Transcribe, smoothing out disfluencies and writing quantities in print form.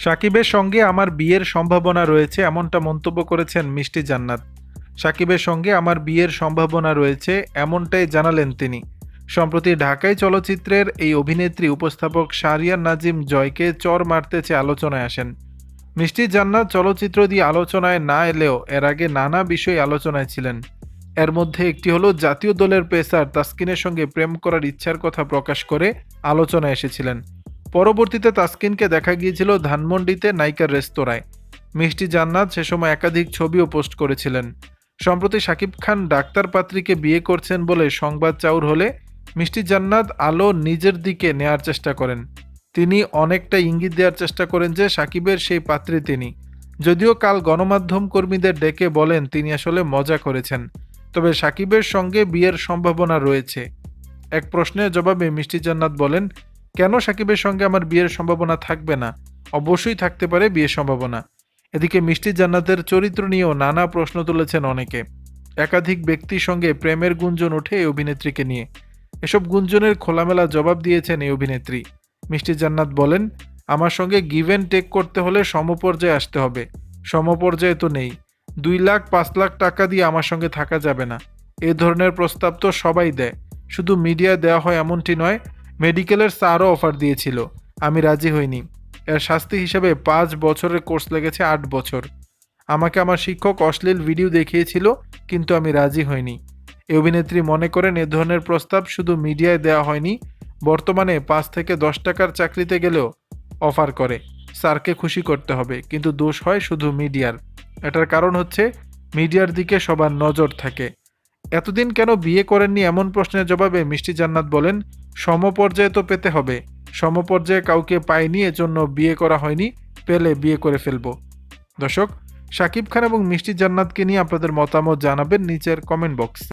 সাকিবের সঙ্গে আমার বিয়ের সম্ভাবনা রয়েছে এমনটা মন্তব্য করেছেন মিষ্টি জান্নাত। সাকিবের সঙ্গে আমার বিয়ের সম্ভাবনা রয়েছে এমনটাই জানালেন তিনি। সম্প্রতি ঢাকাই চলচ্চিত্রের এই অভিনেত্রী উপস্থাপক শাহরিয়ার নাজিম জয়কে চর মারতে চেয়ে আলোচনায় আসেন। মিষ্টি জান্নাত চলচ্চিত্র দিয়ে আলোচনায় না এলেও এর আগে নানা বিষয় আলোচনায় ছিলেন। এর মধ্যে একটি হলো জাতীয় দলের পেসার তাসকিনের সঙ্গে প্রেম করার ইচ্ছার কথা প্রকাশ করে আলোচনায় এসেছিলেন। পরবর্তীতে তাসকিনকে দেখা গিয়েছিল ধানমন্ডিতে নায়িকার রেস্তোরাঁয়। মিষ্টি জান্নাত সে সময় একাধিক ছবিও পোস্ট করেছিলেন। সম্প্রতি শাকিব খান ডাক্তার পাত্রীকে বিয়ে করছেন বলে সংবাদ চাউর হলে মিষ্টি জান্নাত আলো নিজের দিকে নেয়ার চেষ্টা করেন। তিনি অনেকটা ইঙ্গিত দেওয়ার চেষ্টা করেন যে সাকিবের সেই পাত্রী তিনি। যদিও কাল গণমাধ্যম কর্মীদের ডেকে বলেন তিনি আসলে মজা করেছেন, তবে সাকিবের সঙ্গে বিয়ের সম্ভাবনা রয়েছে। এক প্রশ্নের জবাবে মিষ্টি জান্নাত বলেন, কেন সাকিবের সঙ্গে আমার বিয়ের সম্ভাবনা থাকবে না? অবশ্যই থাকতে পারে বিয়ের সম্ভাবনা। এদিকে মিষ্টি জান্নাতের চরিত্র নিয়েও নানা প্রশ্ন তুলেছেন অনেকে। একাধিক ব্যক্তির সঙ্গে প্রেমের গুঞ্জন ওঠে এই অভিনেত্রীকে নিয়ে। এসব গুঞ্জনের খোলামেলা জবাব দিয়েছেন এই অভিনেত্রী। মিষ্টি জান্নাত বলেন, আমার সঙ্গে গিভ অ্যান্ড টেক করতে হলে সমপর্যায়ে আসতে হবে। সমপর্যায়ে তো নেই। 2 লাখ 5 লাখ টাকা দিয়ে আমার সঙ্গে থাকা যাবে না। এ ধরনের প্রস্তাব তো সবাই দেয়, শুধু মিডিয়ায় দেওয়া হয় এমনটি নয়। মেডিকেলের স্যারও অফার দিয়েছিল, আমি রাজি হইনি। এর শাস্তি হিসেবে 5 বছরের কোর্স লেগেছে 8 বছর। আমাকে আমার শিক্ষক অশ্লীল ভিডিও দেখিয়েছিল, কিন্তু আমি রাজি হইনি। এই অভিনেত্রী মনে করেন এ ধরনের প্রস্তাব শুধু মিডিয়ায় দেওয়া হয়নি, বর্তমানে 5 থেকে 10 টাকার চাকরিতে গেলেও অফার করে। স্যারকে খুশি করতে হবে, কিন্তু দোষ হয় শুধু মিডিয়ার। এটার কারণ হচ্ছে মিডিয়ার দিকে সবার নজর থাকে। এতদিন কেন বিয়ে করেননি এমন প্রশ্নের জবাবে মিষ্টি জান্নাত বলেন, সমপর্যায়ে তো পেতে হবে। সমপর্যায়ে কাউকে পাইনি, এজন্য বিয়ে করা হয়নি, পেলে বিয়ে করে ফেলবো। দর্শক, শাকিব খান এবং মিষ্টি জান্নাতকে নিয়ে আপনাদের মতামত জানাবেন নিচের কমেন্ট বক্সে।